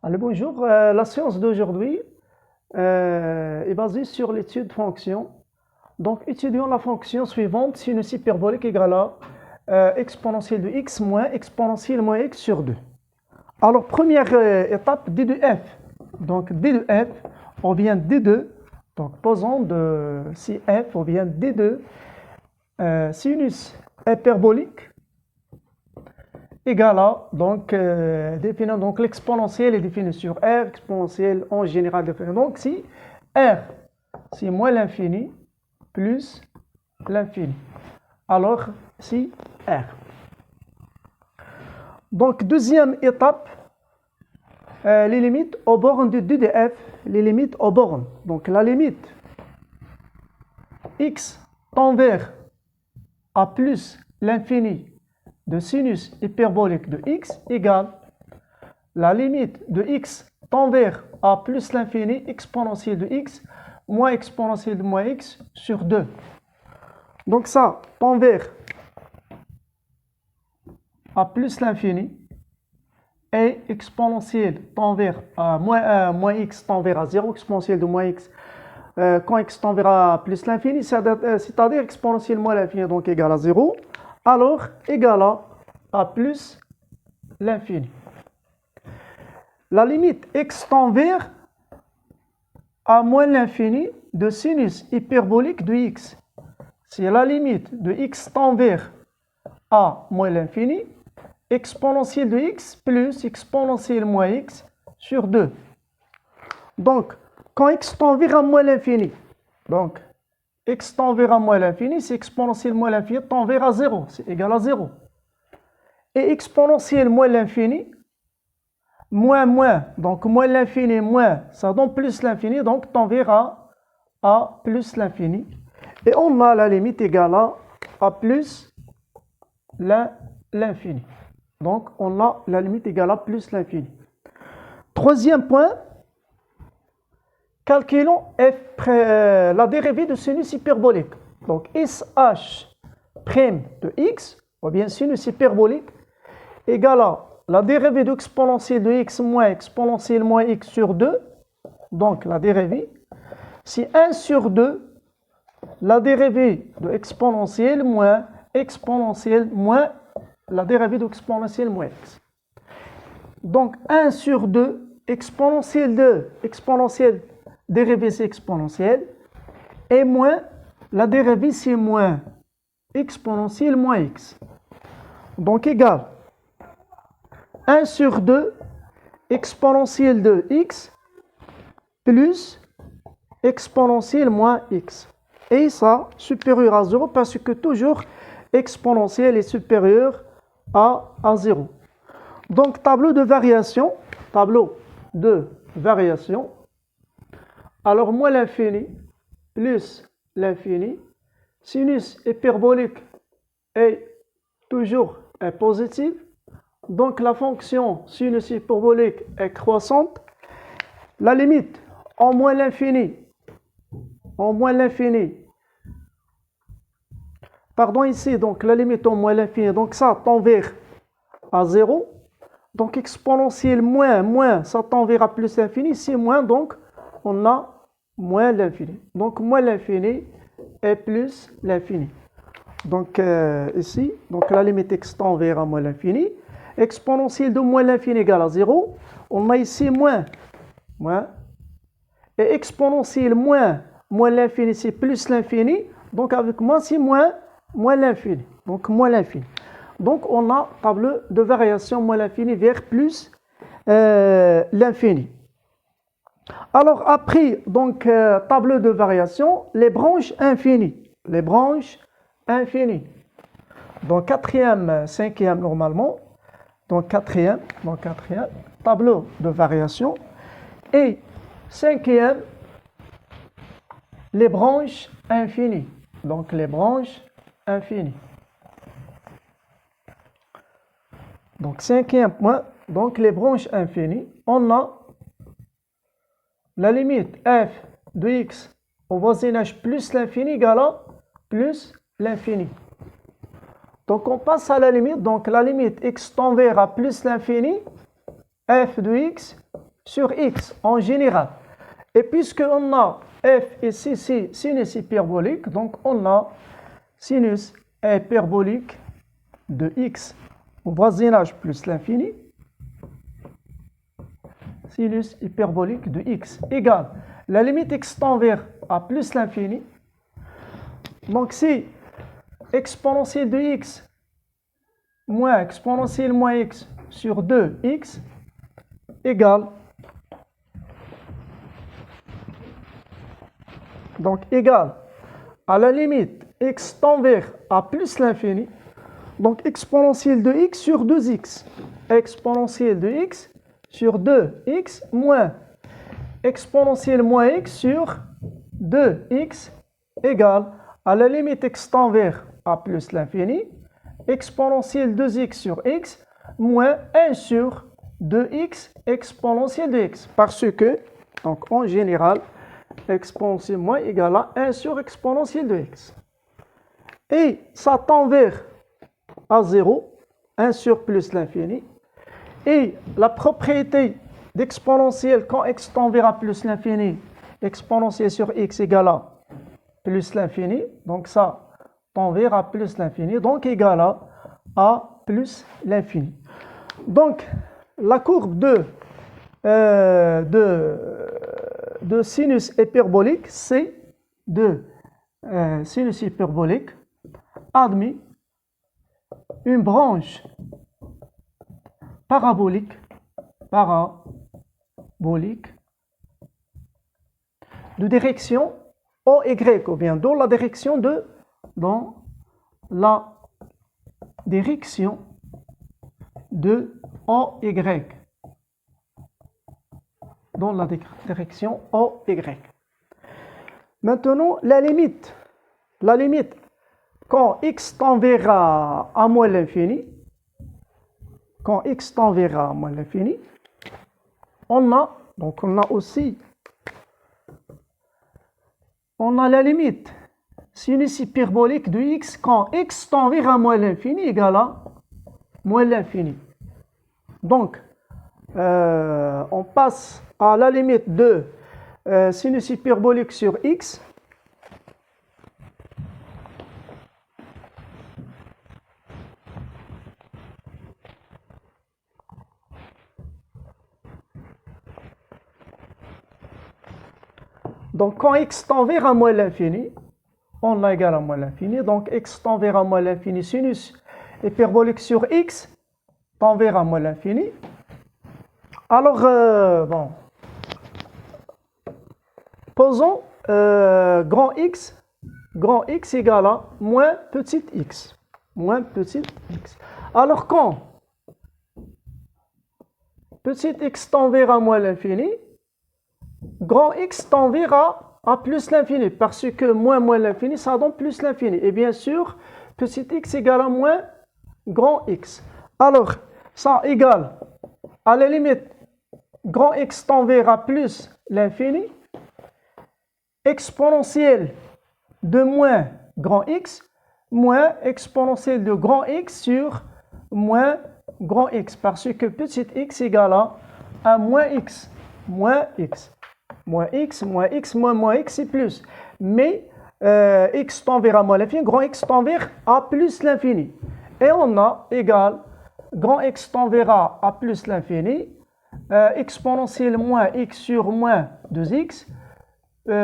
Allez, bonjour. La séance d'aujourd'hui est basée sur l'étude de fonction. Donc, étudions la fonction suivante, sinus hyperbolique égale à exponentielle de x moins exponentielle moins x sur 2. Alors, première étape, d de f. Donc, d de f, on vient d2. Donc, posons de si f, on vient d2 sinus hyperbolique égale à, donc, définissons donc l'exponentielle est définie sur R, exponentielle en général définie. Donc, si R, c'est moins l'infini, plus l'infini. Alors, si R. Donc, deuxième étape, les limites aux bornes de 2 de f, les limites aux bornes. Donc, la limite x tend vers à plus l'infini de sinus hyperbolique de x égale la limite de x tend vers a plus l'infini exponentielle de x moins exponentielle de moins x sur 2. Donc ça tend vers a plus l'infini et exponentielle tend vers moins x tend vers à 0, exponentielle de moins x quand x tend vers à plus l'infini, c'est-à-dire exponentielle moins l'infini, donc égal à 0. Alors, égal à plus l'infini. La limite x tend vers à moins l'infini de sinus hyperbolique de x. C'est la limite de x tend vers à moins l'infini, exponentielle de x plus exponentielle moins x sur 2. Donc, quand x tend vers à moins l'infini, donc x tend vers à moins l'infini, c'est exponentielle moins l'infini tend vers à 0, c'est égal à 0. Et exponentielle moins l'infini, moins, donc moins l'infini, moins, ça donne plus l'infini, donc tend vers à plus l'infini. Et on a la limite égale à plus l'infini. Donc on a la limite égale à plus l'infini. Troisième point, calculons la dérivée de sinus hyperbolique. Donc, SH' de x, ou bien sinus hyperbolique, égale à la dérivée d'exponentielle de x moins exponentielle moins x sur 2. Donc, la dérivée, c'est 1 sur 2, la dérivée de exponentielle moins exponentielle moins la dérivée d'exponentielle moins x. Donc, 1 sur 2, exponentielle de exponentielle dérivée c'est exponentielle, et moins, la dérivée c'est moins exponentielle moins x. Donc égal 1 sur 2 exponentielle de x plus exponentielle moins x. Et ça supérieur à 0 parce que toujours exponentielle est supérieure à 0. Donc tableau de variation. Alors, moins l'infini, plus l'infini, sinus hyperbolique est toujours positif. Donc, la fonction sinus hyperbolique est croissante. La limite en moins l'infini, pardon, ici, donc la limite en moins l'infini, donc ça tend vers à 0. Donc, exponentielle moins, ça tend vers à plus l'infini. C'est moins, donc on a moins l'infini. Donc, moins l'infini et plus l'infini. Donc, ici, donc la limite x tend vers à moins l'infini. Exponentielle de moins l'infini égale à 0. On a ici moins. Et exponentielle moins l'infini, c'est plus l'infini. Donc, avec moins, c'est moins l'infini. Donc, moins l'infini. Donc, on a tableau de variation moins l'infini vers plus l'infini. Alors, après, donc, tableau de variation, les branches infinies. Donc, quatrième, cinquième normalement. Donc, quatrième, tableau de variation. Et cinquième, les branches infinies. Donc, les branches infinies. Donc, cinquième point, donc les branches infinies, on a la limite f de x au voisinage plus l'infini égale à plus l'infini. Donc, on passe à la limite. Donc, la limite x tend vers à plus l'infini, f de x sur x en général. Et puisqu'on a f et c, sinus hyperbolique, donc on a sinus hyperbolique de x au voisinage plus l'infini, sinus hyperbolique de x égale la limite x tend vers a plus l'infini. Donc si exponentielle de x moins exponentielle moins x sur 2x égale, donc égale à la limite x tend vers a plus l'infini, donc exponentielle de x sur 2x, exponentielle de x sur 2x moins exponentielle moins x sur 2x égale à la limite x tend vers a plus l'infini, exponentielle 2x sur x moins 1 sur 2x exponentielle de x. Parce que, donc en général, exponentielle moins égale à 1 sur exponentielle de x. Et ça tend vers à 0, 1 sur plus l'infini. Et la propriété d'exponentielle quand x tend vers a plus l'infini, exponentielle sur x égale à plus l'infini, donc ça tend vers a plus l'infini, donc égale à a plus l'infini. Donc la courbe de sinus hyperbolique, c'est de sinus hyperbolique admis une branche parabolique de direction OY, ou bien dans la direction de OY. Dans la direction OY. Maintenant, la limite quand x tend vers a moins l'infini, on a la limite sinus hyperbolique de x quand x tend vers a moins l'infini égale à moins l'infini. Donc, on passe à la limite de sinus hyperbolique sur x. Donc, quand x tend vers a moins l'infini, on a égal à moins l'infini. Donc, x tend vers a moins l'infini, sinus hyperbolique sur x tend vers a moins l'infini. Alors, posons grand x égale à moins petit x. Alors, quand petit x tend vers a moins l'infini, grand x tend vers a plus l'infini, parce que moins l'infini, ça donne plus l'infini. Et bien sûr, petit x égale à moins grand x. Alors, ça égale à la limite grand x tend vers a plus l'infini, exponentielle de moins grand x, moins exponentielle de grand x sur moins grand x, parce que petit x égale à moins x, moins x, c'est plus. Mais x tend vers a moins l'infini, grand x tend vers a plus l'infini. Et on a égal grand x tend vers a plus l'infini, exponentielle moins x sur moins 2x,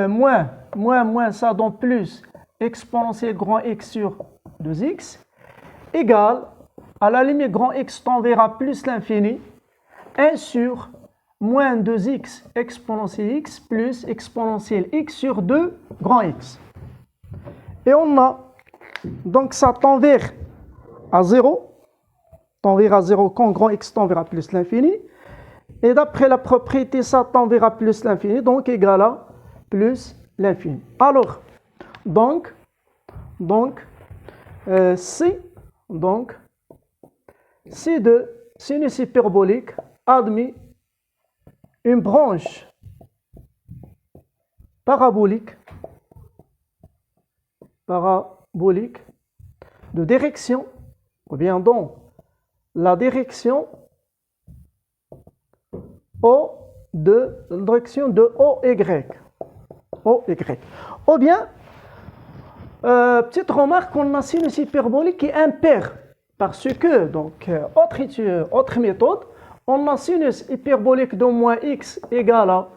moins, ça donne plus exponentielle grand x sur 2x, égale à la limite grand x tend vers a plus l'infini, 1 sur moins 2x exponentielle x plus exponentielle x sur 2 grand x. Et on a, donc ça tend vers à 0, quand grand x tend vers a plus l'infini. Et d'après la propriété, ça tend vers a plus l'infini, donc égal à plus l'infini. Alors, C de sinus hyperbolique admis une branche parabolique de direction, ou bien dans la direction OY. de OY. OY. Ou bien, petite remarque, on a sinus hyperbolique qui est impair. Parce que, donc, autre méthode, on a sinus hyperbolique de moins x égale à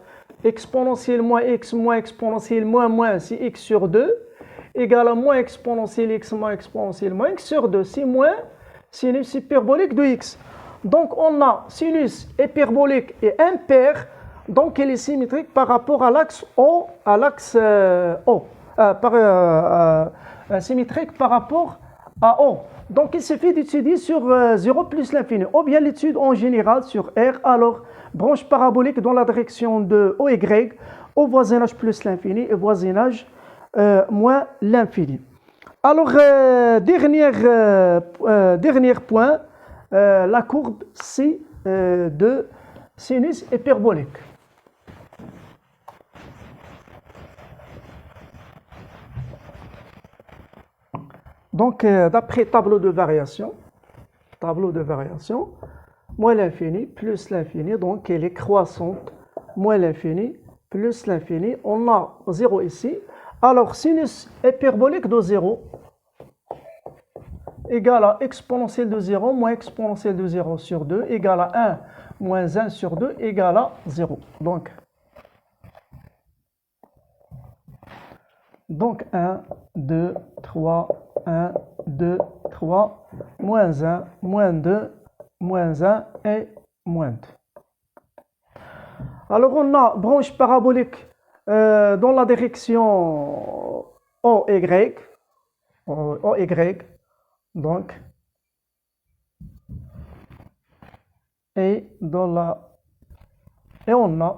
exponentielle moins exponentielle moins si x sur 2 égale à moins exponentielle x sur 2. C'est moins sinus hyperbolique de x. Donc, on a sinus hyperbolique et impair, donc il est symétrique par rapport à l'axe O, symétrique par rapport à O. Donc, il suffit d'étudier sur 0 plus l'infini, ou bien l'étude en général sur R, alors branche parabolique dans la direction de OY, au voisinage plus l'infini et voisinage moins l'infini. Alors, dernier point, la courbe C de sinus hyperbolique. Donc, d'après tableau de variation, moins l'infini plus l'infini, donc elle est croissante, moins l'infini plus l'infini, on a 0 ici. Alors, sinus hyperbolique de 0 égale à exponentielle de 0 moins exponentielle de 0 sur 2 égale à 1 moins 1 sur 2 égale à 0. Donc 1, 2, 3, 1, 2, 3, moins 1, moins 2, moins 1 et moins 2. Alors on a branche parabolique dans la direction OY, donc, et on a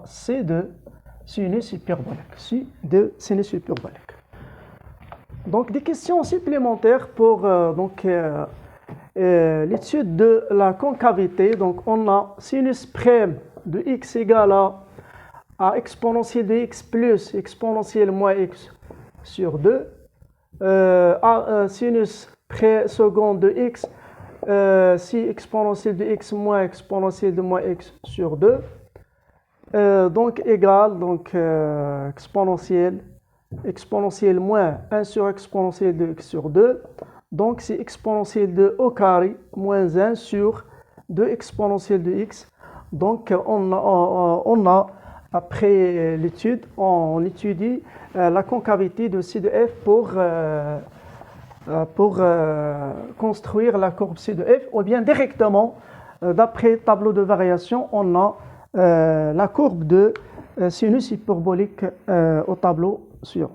C2 sinus hyperbolique, Donc, des questions supplémentaires pour l'étude de la concavité. Donc, on a sinus prime de x égale à exponentielle de x plus exponentielle moins x sur 2. Sinus seconde de x si exponentielle de x moins exponentielle de moins x sur 2. Donc, égale exponentielle moins 1 sur exponentielle de x sur 2. Donc, c'est exponentielle de au carré moins 1 sur 2 exponentielle de x. Donc, on a après l'étude, on étudie la concavité de C de F pour construire la courbe C de F, ou bien directement, d'après tableau de variation, on a la courbe de sinus hyperbolique au tableau suivant.